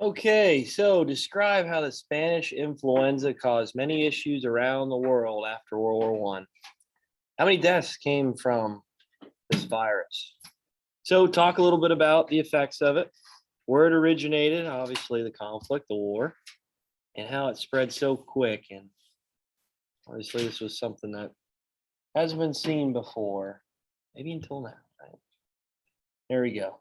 Okay, so describe how the Spanish influenza caused many issues around the world after World War One. How many deaths came from this virus? So, talk a little bit about the effects of it, where it originated, obviously the conflict, the war, and how it spread so quick. And obviously, this was something that hasn't been seen before, maybe until now. Right? There we go.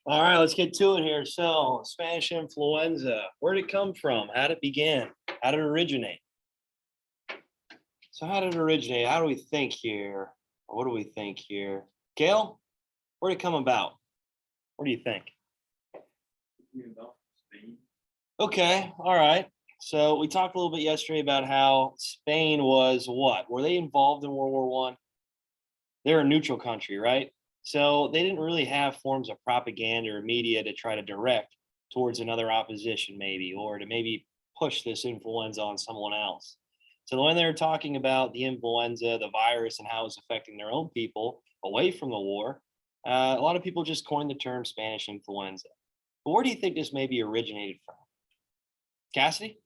All right, let's get to it here. So, Spanish influenza, where did it come from? How did it begin? How did it originate? So, how did it originate? How do we think here? What do we think here? Gail, where did it come about? What do you think? Okay, all right. So, we talked a little bit yesterday about how Spain was what? Were they involved in World War One? They're a neutral country, right? So they didn't really have forms of propaganda or media to try to direct towards another opposition, maybe, or to maybe push this influenza on someone else. So when they're talking about the influenza, the virus, and how it's affecting their own people away from the war, a lot of people just coined the term Spanish influenza. But where do you think this maybe originated from? Cassidy?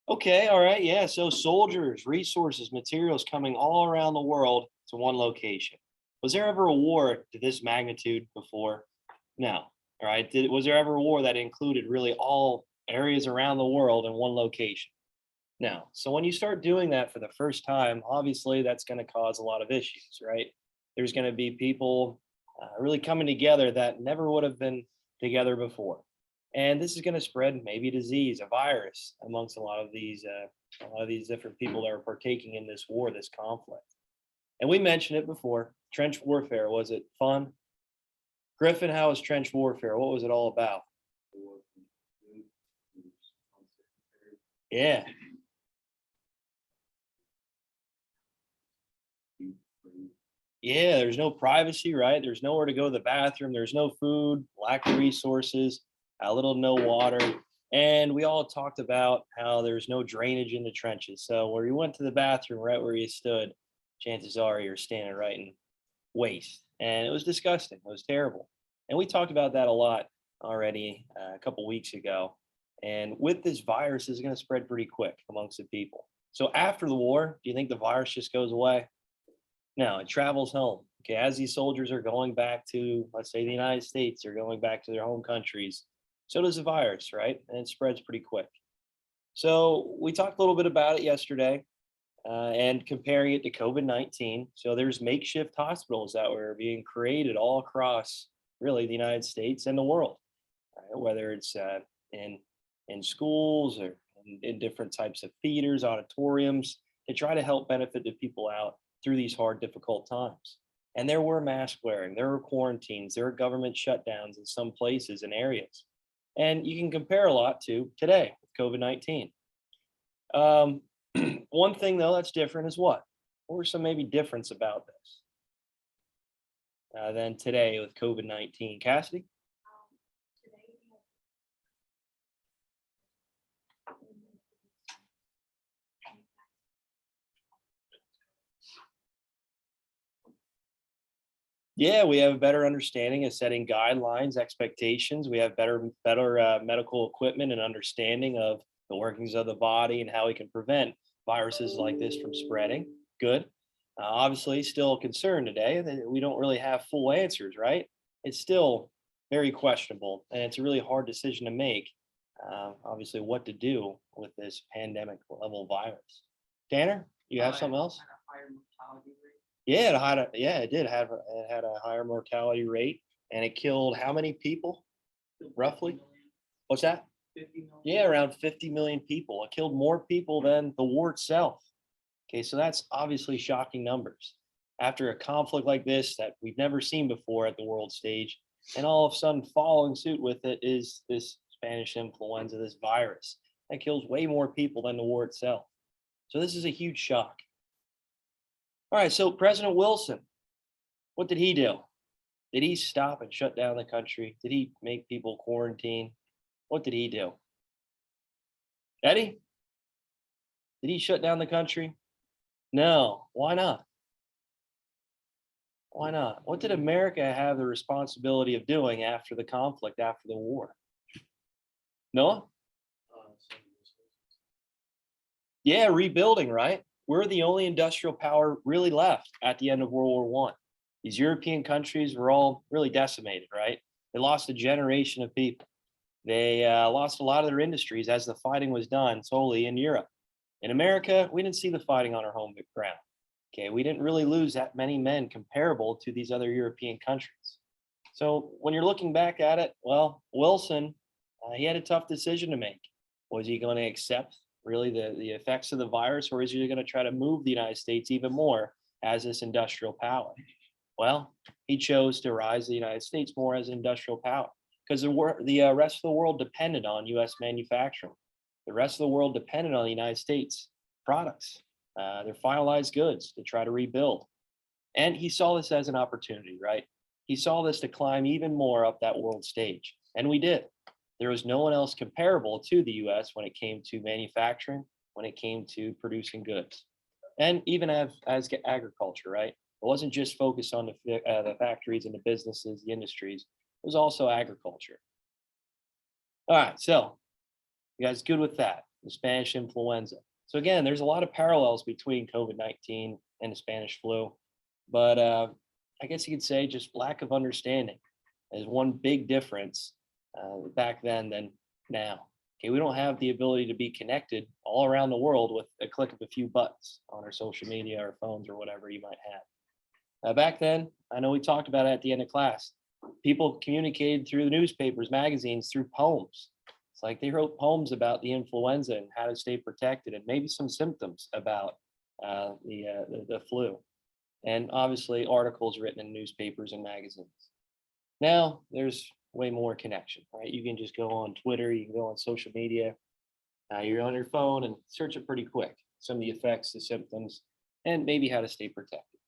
Okay, all right, yeah. So soldiers, resources, materials coming all around the world to one location. Was there ever a war to this magnitude before? No. All right. Was there ever a war that included really all areas around the world in one location? No. So when you start doing that for the first time, obviously that's going to cause a lot of issues, right? There's going to be people really coming together that never would have been together before, and this is going to spread maybe disease, a virus amongst a lot of these different people that are partaking in this war, this conflict. And we mentioned it before. Trench warfare, was it fun? Griffin, how was trench warfare? What was it all about? Yeah. Yeah, there's no privacy, right? There's nowhere to go to the bathroom. There's no food, lack of resources, a little no water. And we all talked about how there's no drainage in the trenches. So where you went to the bathroom, right where you stood, chances are you're standing right in waste. And it was disgusting. It was terrible. And we talked about that a lot already a couple weeks ago. And with this virus, is going to spread pretty quick amongst the people. So after the war, do you think the virus just goes away? No, it travels home. Okay, as these soldiers are going back to, let's say, the United States, they're going back to their home countries. So does the virus, right? And it spreads pretty quick. So we talked a little bit about it yesterday and comparing it to COVID-19. So there's makeshift hospitals that were being created all across really the United States and the world, right? Whether it's in schools or in different types of theaters, auditoriums, to try to help benefit the people out through these hard, difficult times. And there were mask wearing, there were quarantines, there were government shutdowns in some places and areas. And you can compare a lot to today with COVID-19. Um, one thing though that's different is what were some maybe difference about this than today with COVID-19? Cassidy? Yeah, we have a better understanding of setting guidelines, expectations. We have better medical equipment and understanding of the workings of the body and how we can prevent viruses like this from spreading. Good. Obviously, still a concern today that we don't really have full answers, right? It's still very questionable, and it's a really hard decision to make. Obviously, what to do with this pandemic level virus. Tanner, you have something else? Yeah, it did have it had a higher mortality rate, and it killed how many people roughly? What's that? Yeah, around 50 million people. It killed more people than the war itself. Okay, so that's obviously shocking numbers. After a conflict like this that we've never seen before at the world stage, and all of a sudden following suit with it is this Spanish influenza, this virus that kills way more people than the war itself. So this is a huge shock. All right, so President Wilson, what did he do? Did he stop and shut down the country? Did he make people quarantine? What did he do? Eddie, did he shut down the country? No. Why not? Why not? What did America have the responsibility of doing after the conflict, after the war? Noah? Yeah, rebuilding, right? We're the only industrial power really left at the end of World War One. These European countries were all really decimated, right? They lost a generation of people. They lost a lot of their industries as the fighting was done solely in Europe. In America, we didn't see the fighting on our home ground. Okay, we didn't really lose that many men comparable to these other European countries. So when you're looking back at it, well, Wilson, he had a tough decision to make. Was he going to accept really the effects of the virus, or is he going to try to move the United States even more as this industrial power? Well, he chose to rise the United States more as an industrial power because the rest of the world depended on U.S. manufacturing. The rest of the world depended on the United States products, their finalized goods to try to rebuild. And he saw this as an opportunity, right? He saw this to climb even more up that world stage. And we did. There was no one else comparable to the US when it came to manufacturing, when it came to producing goods. And even as agriculture, right? It wasn't just focused on the factories and the businesses, the industries. It was also agriculture. All right, so you guys good with that? The Spanish influenza. So again, there's a lot of parallels between COVID-19 and the Spanish flu, but I guess you could say just lack of understanding is one big difference back then than now. Okay, we don't have the ability to be connected all around the world with a click of a few buttons on our social media, our phones, or whatever you might have. Back then, I know we talked about it at the end of class. People communicated through the newspapers, magazines, through poems. It's like they wrote poems about the influenza and how to stay protected, and maybe some symptoms about the flu, and obviously articles written in newspapers and magazines. Now there's way more connection, right? You can just go on Twitter, you can go on social media, you're on your phone and search it pretty quick. Some of the effects, the symptoms, and maybe how to stay protected.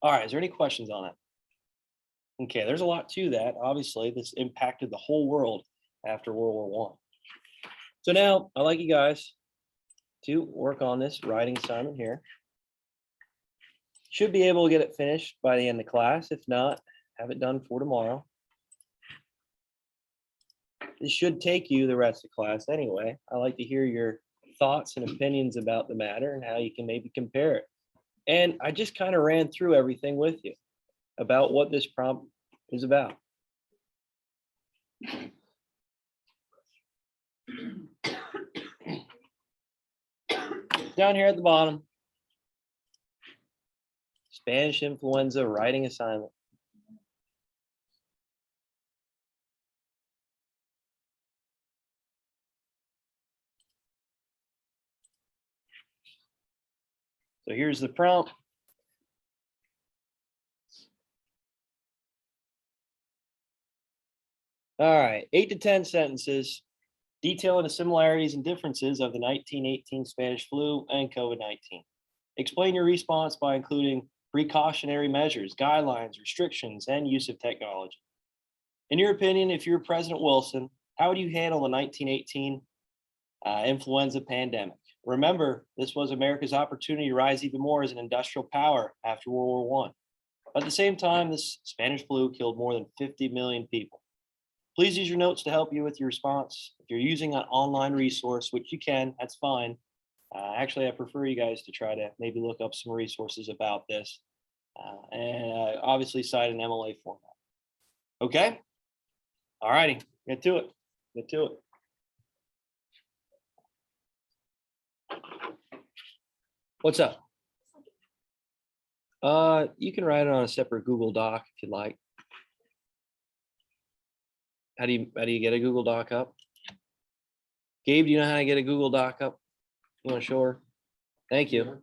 All right, is there any questions on that? Okay, there's a lot to that. Obviously, this impacted the whole world after World War One. So now I'd like you guys to work on this writing assignment here. Should be able to get it finished by the end of class. If not, have it done for tomorrow. This should take you the rest of class anyway. I like to hear your thoughts and opinions about the matter and how you can maybe compare it. And I just kind of ran through everything with you about what this prompt is about. Down here at the bottom, Spanish influenza writing assignment. So here's the prompt. All right, 8 to 10 sentences detailing the similarities and differences of the 1918 Spanish flu and COVID-19. Explain your response by including precautionary measures, guidelines, restrictions, and use of technology. In your opinion, if you're President Wilson, how would you handle the 1918 influenza pandemic? Remember, this was America's opportunity to rise even more as an industrial power after World War One. At the same time, this Spanish flu killed more than 50 million people. Please use your notes to help you with your response. If you're using an online resource, which you can, that's fine. Actually, I prefer you guys to try to maybe look up some resources about this and obviously cite an MLA format. Okay? All righty, get to it. Get to it. What's up? You can write it on a separate Google Doc if you'd like. How do you get a Google Doc up? Gabe, do you know how to get a Google Doc up? You want to show her? Thank you.